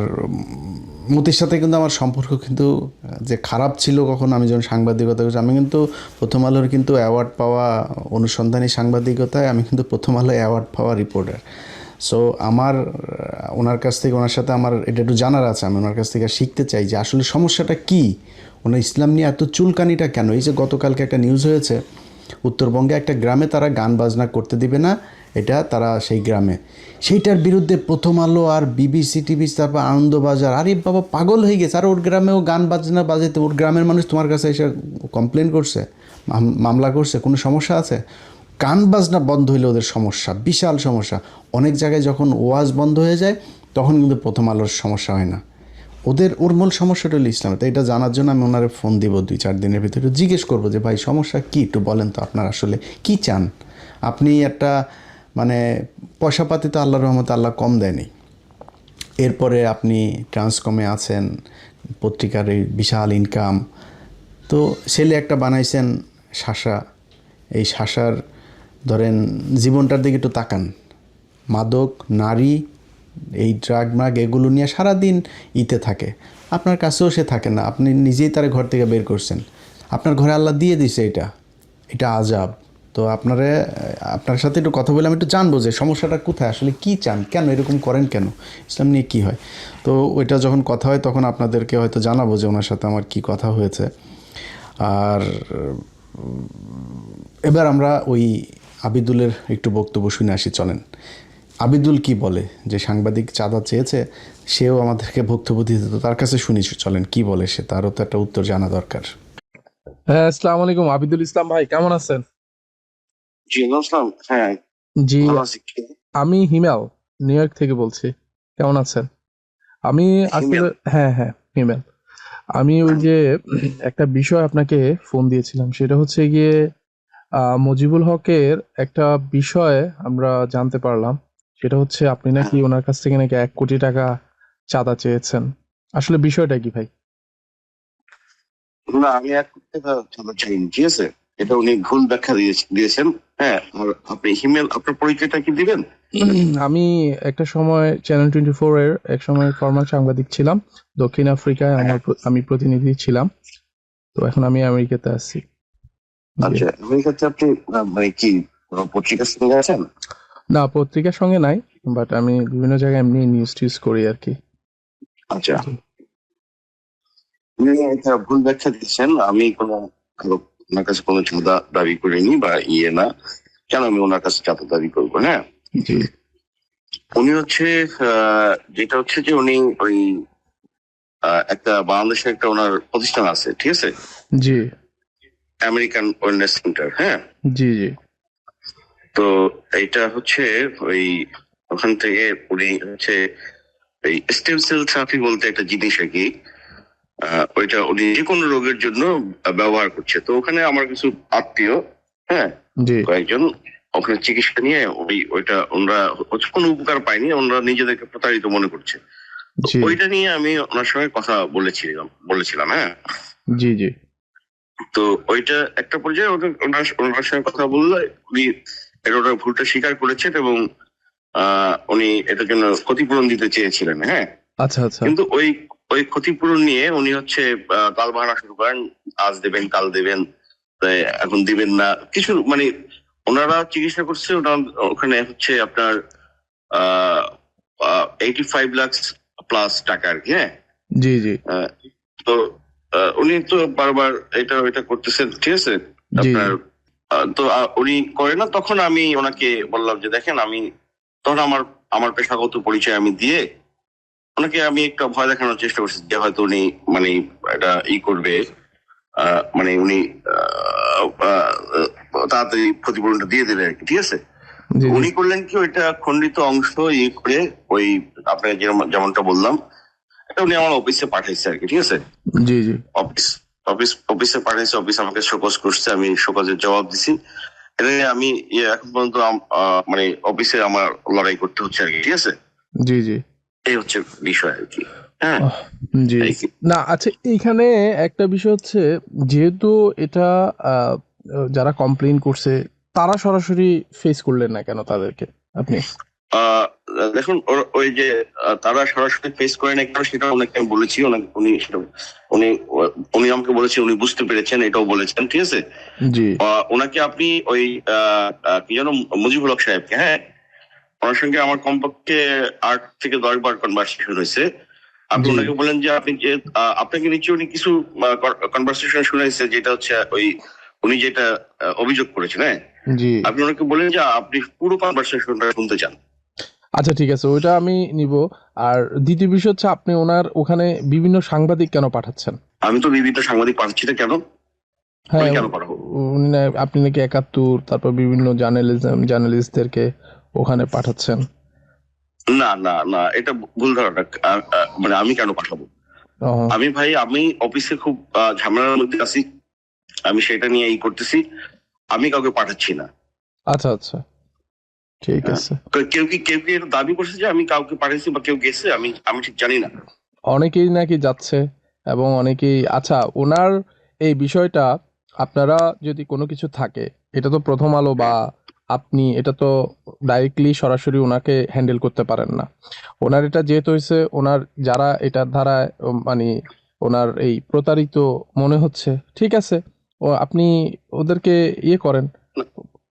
মতির সাথে কিন্তু আমার সম্পর্ক কিন্তু যে খারাপ ছিল কখন, আমি যখন সাংবাদিকতা করছি, আমি কিন্তু প্রথম আলোর কিন্তু অ্যাওয়ার্ড পাওয়া অনুসন্ধানী সাংবাদিকতায় আমি কিন্তু প্রথম আলো অ্যাওয়ার্ড পাওয়া রিপোর্টার। সো আমার ওনার কাছ থেকে, ওনার সাথে আমার এটা একটু জানার আছে, আমি ওনার কাছ থেকে শিখতে চাই যে আসলে সমস্যাটা কী, ওনার ইসলাম নিয়ে এত চুলকানিটা কেন। এই যে গতকালকে একটা নিউজ হয়েছে, উত্তরবঙ্গে একটা গ্রামে তারা গান বাজনা করতে দিবে না, এটা তারা সেই গ্রামে, সেইটার বিরুদ্ধে প্রথম আলো আর বিবিসি টিভি, তারপর আনন্দবাজার, আরে বাবা পাগল হয়ে গেছে। আর ওর গ্রামেও গান বাজনা বাজাইতে, ওর গ্রামের মানুষ তোমার কাছে এসে কমপ্লেন করছে, মামলা করছে, কোনো সমস্যা আছে? গান বাজনা বন্ধ হইলে ওদের সমস্যা, বিশাল সমস্যা। অনেক জায়গায় যখন ওয়াজ বন্ধ হয়ে যায় তখন কিন্তু প্রথম আলোর সমস্যা হয় না। ওর মূল সমস্যাটা হলো ইসলামে। তো এটা জানার জন্য আমি ওনারে ফোন দিব 2-4 দিনের ভিতরে, জিজ্ঞেস করবো যে ভাই সমস্যা কী, একটু বলেন তো, আপনার আসলে কী চান। আপনি একটা পয়সাপাতি তো আল্লাহর রহমতে আল্লাহ কম দেয়নি, এরপরে আপনি ট্রান্সকমে আছেন, পত্রিকার এই বিশাল ইনকাম, তো ছেলে একটা বানাইছেন শাসা, এই শাসার ধরেন জীবনটার দিকে একটু তাকান, মাদক, নারী, এই ড্রাগ এগুলো নিয়ে সারাদিন ইতে থাকে, আপনার কাছেও সে থাকে না, আপনি নিজেই তার ঘর থেকে বের করছেন, আপনার ঘরে আল্লাহ দিয়ে দিছে, এটা আজাব। তো আপনার সাথে একটু কথা বলে আমি একটু জানবো যে সমস্যাটা কোথায়, আসলে কী চান, কেন এরকম করেন, কেন ইসলাম নিয়ে কী হয়। তো ওইটা যখন কথা হয় তখন আপনাদেরকে হয়তো জানাবো যে ওনার সাথে আমার কী কথা হয়েছে। আর এবার আমরা ওই আবিদুলের একটু বক্তব্য শুনে আসি, চলেন। আবিদুল কি বলে, যে সাংবাদিক চাঁদা চেয়েছে, সেও আমাদেরকে বক্তব্য দিতে, তো তার কাছে শুনি, চলেন কি বলে সে, তারও তো একটা উত্তর জানা দরকার। হ্যাঁ, আসসালামু আলাইকুম। আবিদুল ইসলাম ভাই, কেমন আছেন? জি আসলাম, হ্যাঁ জি, ভালো আছি। আমি হিমেল, নিউ ইয়র্ক থেকে বলছি। কেমন আছেন? আমি আসলে, হিমেল? হ্যাঁ হিমেল, আমি ওই যে একটা বিষয় আপনাকে ফোন দিয়েছিলাম, সেটা হচ্ছে গিয়ে মুজিবুল হকের একটা বিষয় আমরা জানতে পারলাম। সেটা হচ্ছে আপনি নাকি ওনার কাছ থেকে নাকি 1 কোটি টাকা চাঁদা চেয়েছেন। আসলে বিষয়টা কি ভাই? না, আমি 1 কোটি টাকা চাঁদা চাইনি, ঠিক আছে? এটা উনি ভুল ব্যাখ্যা দিয়েছেন। হ্যাঁ, আর আপনি ইমেল, আপনার পরিচয়টা কি দিবেন? আমি একটা সময় চ্যানেল 24 এর এক সময় ফরমাল সাংবাদিক ছিলাম। দক্ষিণ আফ্রিকায় আমি প্রতিনিধি ছিলাম। তো এখন আমি আমেরিকাতে আছি। জি। আচ্ছা, আমেরিকাতে আপনি মানে কি কোনো পত্রিকার সঙ্গে আছেন? না, পত্রিকার সঙ্গে নাই, বাট আমি বিভিন্ন জায়গায় এমনি নিউজ টিউজ করি আর কি। আচ্ছা, জি। উনি এটা ভুল ব্যাখ্যা দিয়েছেন। আমি ওনার কাছে কোনো চাঁদা দাবি করিনি বা না। কেন আমি ওনার কাছে চাঁদা দাবি করবো? হ্যাঁ, জি উনি হচ্ছে যেটা হচ্ছে যে উনি ওই একটা বাংলাদেশের একটা ওনার প্রতিষ্ঠান আছে, ঠিক আছে? জি আমেরিকান ওয়েলনেস সেন্টার। হ্যাঁ, জি জি তো এইটা হচ্ছে ওই ওখান থেকে উনি হচ্ছে এই স্টেম সেল থেরাপি বলতে একটা জিনিস আর কি, ওইটা উনি যে কোনো রোগের জন্য ব্যবহার করছে। তো ওখানে আমার কিছু আত্মীয়, হ্যাঁ, জি কয়েকজন ওখানে চিকিৎসা নিয়ে ওইটা ওনারা হচ্ছে কোনো উপকার পায়নি, ওনারা নিজেদেরকে প্রতারিত মনে করছে। তো জি ওইটা নিয়ে আমি ওনার সঙ্গে কথা বলেছিলাম। হ্যাঁ, জি জি তো ওইটা একটা পর্যায়ে ওনার সঙ্গে কথা বললে উনি ওনার ভুলটা স্বীকার করেছেন এবং উনি এটার জন্য ক্ষতিপূরণ দিতে চেয়েছিলেন। হ্যাঁ, আচ্ছা আচ্ছা কিন্তু ওই ওই ক্ষতিপূরণ নিয়ে উনি হচ্ছে তাল বাহানা শুরু করেন, আজ দেবেন কাল দেবেন, তাই এখন দিবেন না কিছু, মানে ওনারা চিকিৎসা করছে ওখানে হচ্ছে আপনার 85 লাখ প্লাস টাকা আর কি। হ্যাঁ, জি জি আহ, তো উনি তো বারবার এটা ওইটা করতেছেন, ঠিক আছে? জি আপনার তো উনি করে না। তখন আমি ওনাকে বললাম যে দেখেন, আমি তখন আমার পেশাগত পরিচয় আমি দিয়ে ওনাকে আমি একটা ভয় দেখানোর চেষ্টা করছি যে হয়তো উনি মানে এটা করবে, মানে উনি তাড়াতাড়ি ক্ষতিপূরণটা দিয়ে দেবে আর কি, ঠিক আছে? জি উনি করলেন কি, ওইটা খন্ডিত অংশ করে ওই আপনাকে যেমনটা বললাম, এটা উনি আমার অফিসে পাঠাইছে আর কি, ঠিক আছে? জি জি অফিসে পাঠাইছে, অফিস আমাকে শোকজ করছে, আমি শোকজের জবাব দিছি। এটা নিয়ে আমি এখন পর্যন্ত মানে অফিসে আমার লড়াই করতে হচ্ছে আর কি, ঠিক আছে? জি জি এই হচ্ছে বিষয় আর কি। হ্যাঁ, আহ, জি এই কি। না, আচ্ছা, এইখানে একটা বিষয় হচ্ছে, যেহেতু এটা আহ, যারা কমপ্লেইন করছে তারা সরাসরি ফেস করলেন না কেন তাদেরকে আপনি? আহ দেখুন, ওই যে তারা সরাসরি ফেস করে না কেন সেটা ওনাকে আমি বলেছি। উনি উনি আমাকে বলেছেন উনি বুঝতে পেরেছেন, এটাও বলেছেন, ঠিক আছে? জি ওনাকে আপনি ওই কি যেন মুজিবুল হক সাহেবকে, হ্যাঁ, ওনার সঙ্গে আমার কমপক্ষে 8 থেকে 10 বার কনভারসেশন হয়েছে। আপনি জি ওনাকে বলেন যে আপনি যে আপনাকে নিশ্চয়ই উনি কিছু কনভারসেশন শুনেছে, যেটা হচ্ছে ওই উনি যেটা অভিযোগ করেছেন। হ্যাঁ, জি আপনি ওনাকে বলেন যে আপনি পুরো কনভারসেশনটা শুনতে চান। আচ্ছা, ঠিক আছে, ওইটা আমি নিব। আর দ্বিতীয় বিষয় হচ্ছে, আপনি ওনার ওখানে বিভিন্ন সাংবাদিক কেন পাঠাচ্ছেন? আমি তো বিভিন্ন সাংবাদিক পাঠাচ্ছি না, কেন? আমি হ্যাঁ, কেন পাঠাবো? আপনি নাকি 71, তারপর বিভিন্ন জার্নালিস্টদেরকে ওখানে পাঠাচ্ছেন। না না না, এটা ভুল ধারণা। মানে আমি কেন পাঠাবো? ও আমি অফিসে খুব ঝামেলার মধ্যে আছি, আমি সেটা নিয়ে করতেছি। আমি কাউকে পাঠাচ্ছি না। আচ্ছা আচ্ছা, ঠিক আছে। তো কেউ কি এটা দাবি করছে যে আমি কাউকে পাঠাইছি বা কেউ গেছে? আমি ঠিক জানি না। অনেকেই নাকি যাচ্ছে, এবং অনেকেই, আচ্ছা, ওনার এই বিষয়টা, আপনারা যদি কোনো কিছু থাকে, এটা তো প্রথম আলো বা আপনি এটা তো ডাইরেক্টলি সরাসরি ওনাকে হ্যান্ডেল করতে পারেন না। ওনার এটা যেহেতু হয়েছে, ওনার যারা এটার দ্বারা মানে ওনার এই প্রতারিত মনে হচ্ছে, ঠিক আছে, আপনি ওদেরকে করেন,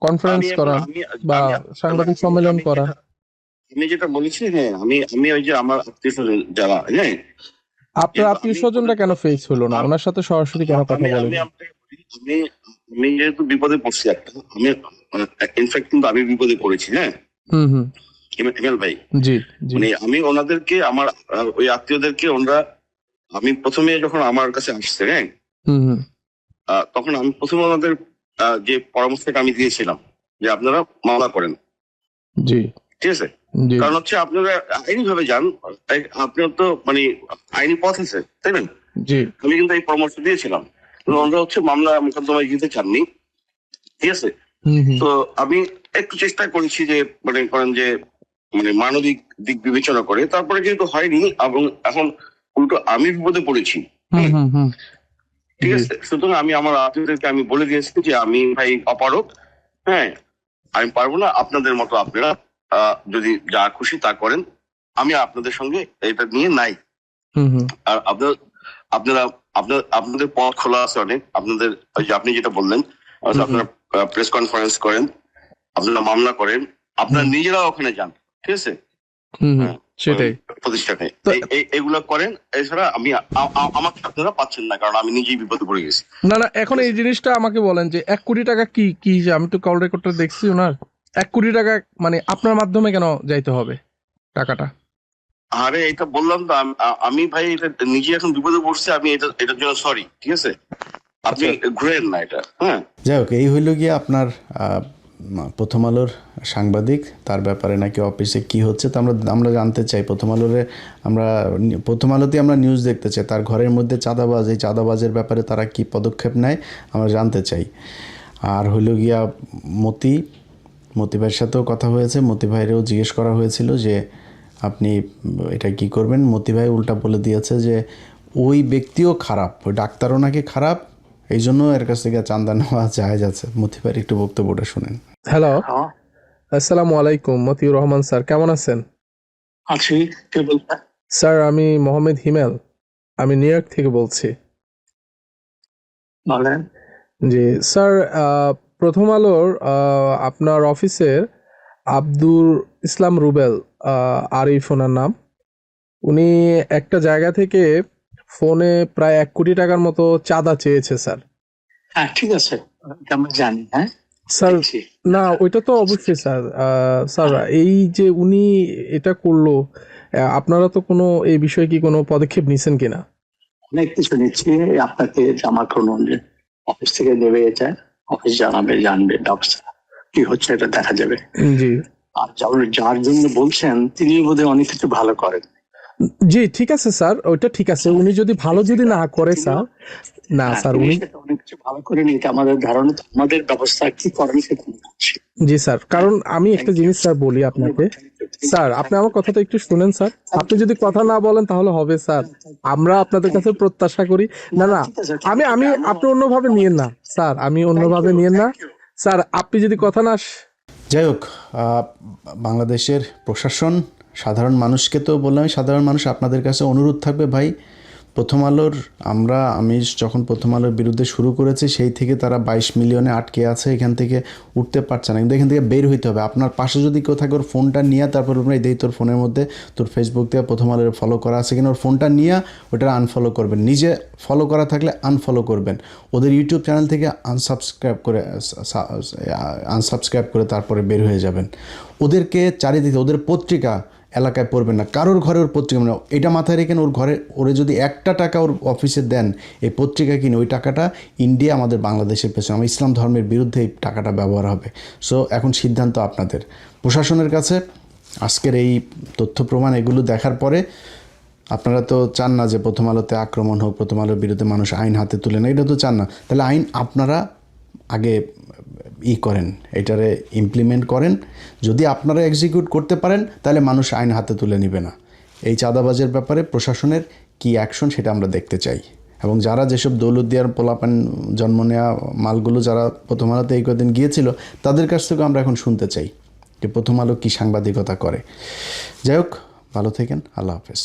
কনফারেন্স করান বা সাংবাদিক সম্মেলন করা। আমি যেটা বলেছি, হ্যাঁ, আমি ওই যে আমার আত্মীয় স্বজন যারা, হ্যাঁ, আপনার আত্মীয় স্বজনরা কেন ফেস হলো না? ওনার সাথে সরাসরি কেন কথা বলেন? আমি যেহেতু বিপদে পড়ছি আমি ইনফ্যাক্ট কিন্তু আমি বিপদে পড়েছি। হ্যাঁ, হুম হুম ইমেল ভাই, জি জি মানে আমি ওনাদেরকে আমার ওই আত্মীয়দেরকে আমি প্রথমে যখন আমার কাছে আসছে, হ্যাঁ, হুম হুম তখন আমি প্রথমে ওনাদের যে পরামর্শটা আমি দিয়েছিলাম যে আপনারা মামলা করেন, জি ঠিক আছে? জি কারণ হচ্ছে আপনারা আইনি ভাবে যান, আপনার তো মানে আইনি পথ আছে, তাই না? জি। আমি কিন্তু এই পরামর্শ দিয়েছিলাম, কিন্তু ওনারা হচ্ছে মামলা মোকদ্দমায় যেতে চাননি, ঠিক আছে। তো আমি একটু চেষ্টা করেছি যে মানে করেন যে মানে মানবিক দিক বিবেচনা করে, তারপরে যেহেতু হয়নি এবং এখন উল্টো আমি বিপদে পড়েছি, ঠিক জি। আছে। সুতরাং আমি আমার আত্মীয়দেরকে আমি বলে দিয়েছি যে আমি ভাই অপারক, হ্যাঁ, আমি পারবো না, আপনাদের মতো আপনারা যদি যা খুশি তা করেন, আমি আপনাদের সঙ্গে এটা নিয়ে নাই। আর আপনারা আপনাদের পথ খোলা আছে অনেক, আপনাদের ওই যে আপনি যেটা বললেন, আপনারা প্রেস কনফারেন্স করেন, আপনারা মামলা করেন, আপনারা নিজেরা ওখানে যান, ঠিক আছে, সেটাই প্রতিষ্ঠানে এগুলো করেন। এছাড়া আমাকে আপনারা পাচ্ছেন না, কারণ আমি নিজেই বিপদে পড়ে গেছি। না না, এখন এই জিনিসটা আমাকে বলেন যে 1 কোটি টাকা কি কি আমি তো কল রেকর্ডটা দেখছি ওনার, 1 কোটি টাকা মানে আপনার মাধ্যমে কেন যাইতে হবে টাকাটা? আরে এটা বললাম তো, আমি ভাই এটা নিজে এখন বিপদে পড়ছি, আমি এটার জন্য সরি, ঠিক আছে, আপনি ঘুরেন না এটা। হ্যাঁ, যাই হোক, এই হইল গিয়ে আপনার প্রথম আলোর সাংবাদিক, তার ব্যাপারে নাকি অফিসে কি হচ্ছে তা আমরা জানতে চাই। প্রথম আলোতে আমরা নিউজ দেখতে চাই, তার ঘরের মধ্যে চাঁদাবাজ, এই চাঁদাবাজের ব্যাপারে তারা কি পদক্ষেপ নেয় আমরা জানতে চাই। আর হইল গিয়া মতি ভাইয়ের সাথেও কথা হয়েছে, মতি ভাইয়েরও জিজ্ঞেস করা হয়েছিল যে আপনি এটা কি করবেন। মতি ভাই উল্টা বলে দিয়েছে যে ওই ব্যক্তিও খারাপ, ওই ডাক্তারও নাকি খারাপ, এই জন্য এর কাছ থেকে চাঁদা নেওয়া জায়েজ আছে। মতি ভাইয়ের একটু বক্তব্যটা শুনেন। হ্যালো, আসসালামু আলাইকুম, মতিউর রহমান স্যার, কেমন আছেন? আছি, কে বলছেন? স্যার আমি মোহাম্মদ হিমেল, আমি নিউ ইয়র্ক থেকে বলছি। বলেন। জি স্যার, প্রথম আলোর আপনার অফিসের আব্দুল ইসলাম রুবেল, আরিফ ওনার নাম, উনি একটা জায়গা থেকে ফোনে প্রায় 1 কোটি টাকার মতো চাঁদা চেয়েছে স্যার। হ্যাঁ, ঠিক আছে, এটা আমি জানি। হ্যাঁ স্যার দেখছি। না, ওইটা তো অবশ্যই স্যার। স্যার এই যে উনি এটা করলো, আপনারা তো কোনো এই বিষয়ে কি কোনো পদক্ষেপ নিছেন কিনা? অনেক কিছু নিচ্ছি, আপনাকে জামা করুন যে অফিস থেকে দেবে, এটা অফিস জানবে ব্যবস্থা কি হচ্ছে, এটা দেখা যাবে। জি আর যার জন্য বলছেন তিনি বোধহয় অনেক কিছু ভালো করেন। জি, ঠিক আছে স্যার, ওইটা ঠিক আছে। উনি যদি ভালো যদি না করে স্যার, না হ্যাঁ, স্যার তিনি উনি, সেটা অনেক কিছু ভালো করেনি, এটা আমাদের ধারণা। তো আমাদের ব্যবস্থা কি করেন সেটা আমি করছি। জি স্যার, কারণ আমি একটা জিনিস স্যার বলি আপনাকে। স্যার আপনি আমার কথাটা একটু শুনেন স্যার, আপনি যদি কথা না বলেন তাহলে হবে স্যার, আমরা আপনাদের কাছে প্রত্যাশা করি। না না, আমি আপনি অন্যভাবে নিয়েন না স্যার, আমি অন্যভাবে নিয়েন না স্যার, আপনি যদি কথা না যাই হোক, বাংলাদেশের প্রশাসন, সাধারণ মানুষকে তো বললাম, সাধারণ মানুষ আপনাদের কাছে অনুরোধ থাকবে ভাই, আমি যখন প্রথম আলোর বিরুদ্ধে শুরু করেছি সেই থেকে তারা 22 মিলিয়নে আটকে আছে, এখান থেকে উঠতে পারছে না, কিন্তু এখান থেকে বের হইতে হবে। আপনার পাশে যদি কেউ থাকে, ওর ফোনটা নিয়ে, তারপর আপনার এই তোর ফোনের মধ্যে তোর ফেসবুক থেকে প্রথম আলোর ফলো করা আছে কিনা, ওর ফোনটা নিয়ে ওটা আনফলো করবেন, নিজে ফলো করা থাকলে আনফলো করবেন, ওদের ইউটিউব চ্যানেল থেকে আনসাবস্ক্রাইব করে তারপরে বের হয়ে যাবেন। ওদেরকে চারিদিকে, ওদের পত্রিকা এলাকায় পড়বেন না, কারোর ঘরে ওর পত্রিকা মানে এটা মাথায় রেখেন, ওরে যদি 1 টাকা ওর অফিসে দেন এই পত্রিকা কিনে, ওই টাকাটা ইন্ডিয়া আমাদের বাংলাদেশের পেছনে, আমার ইসলাম ধর্মের বিরুদ্ধে এই টাকাটা ব্যবহার হবে। সো এখন সিদ্ধান্ত আপনাদের, প্রশাসনের কাছে। আজকের এই তথ্য প্রমাণ এগুলো দেখার পরে আপনারা তো চান না যে প্রথম আলোতে আক্রমণ হোক, প্রথম আলোর বিরুদ্ধে মানুষ আইন হাতে তুলে না, এটা তো চান না। তাহলে আইন আপনারা আগে করেন, এটারে ইমপ্লিমেন্ট করেন। যদি আপনারা এক্সিকিউট করতে পারেন তাহলে মানুষ আইন হাতে তুলে নেবে না। এই চাঁদাবাজের ব্যাপারে প্রশাসনের কি অ্যাকশন সেটা আমরা দেখতে চাই। এবং যারা যেসব দৌলতদিয়ার পোলাপান জন্ম নেওয়া মালগুলো যারা প্রথম আলোতে এই কদিন গিয়েছিল, তাদের কাছ থেকেও আমরা এখন শুনতে চাই যে প্রথম আলো কী সাংবাদিকতা করে। যাই হোক, ভালো থাকেন, আল্লাহ হাফেজ।